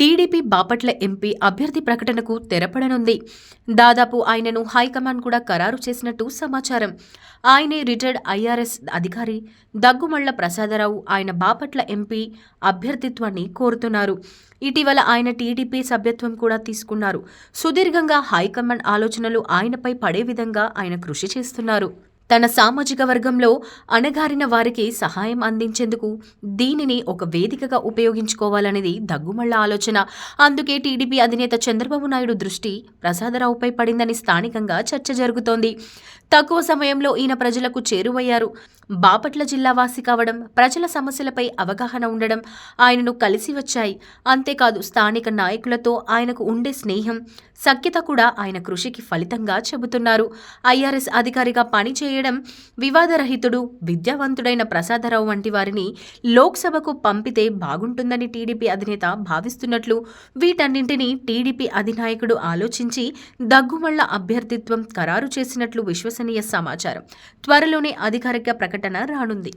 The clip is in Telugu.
టీడీపీ బాపట్ల ఎంపీ అభ్యర్థి ప్రకటనకు తెరపడనుంది. దాదాపు ఆయనను హైకమాండ్ కూడా ఖరారు చేసినట్టు సమాచారం. ఆయనే రిటైర్డ్ ఐఆర్ఎస్ అధికారి దగ్గుమళ్ల ప్రసాదరావు ఆయన బాపట్ల ఎంపీ అభ్యర్థిత్వాన్ని కోరుతున్నారు. ఇటీవల ఆయన టీడీపీ సభ్యత్వం కూడా తీసుకున్నారు. సుదీర్ఘంగా హైకమాండ్ ఆలోచనలు ఆయనపై పడే విధంగా ఆయన కృషి చేస్తున్నారు. తన సామాజిక వర్గంలో అణగారిన వారికి సహాయం అందించేందుకు దీనిని ఒక వేదికగా ఉపయోగించుకోవాలనేది దగ్గుమళ్ల ఆలోచన. అందుకే టీడీపీ అధినేత చంద్రబాబు నాయుడు దృష్టి ప్రసాదరావుపై పడిందని స్థానికంగా చర్చ జరుగుతోంది. తక్కువ సమయంలో ఈయన ప్రజలకు చేరువయ్యారు. బాపట్ల జిల్లా వాసి కావడం, ప్రజల సమస్యలపై అవగాహన ఉండడం ఆయనను కలిసి వచ్చాయి. అంతేకాదు స్థానిక నాయకులతో ఆయనకు ఉండే స్నేహం, సఖ్యత కూడా ఆయన కృషికి ఫలితంగా చెబుతున్నారు. ఐఆర్ఎస్ అధికారిగా పనిచేయడం, వివాదరహితుడు, విద్యావంతుడైన ప్రసాదరావు వంటి వారిని లోక్సభకు పంపితే బాగుంటుందని టీడీపీ అధినేత భావిస్తున్నట్లు, వీటన్నింటినీ టీడీపీ అధినాయకుడు ఆలోచించి దగ్గుమళ్ల అభ్యర్థిత్వం ఖరారు చేసినట్లు విశ్వసనీయ సమాచారం. త్వరలోనే అధికారిక ప్రకటన రానుంది.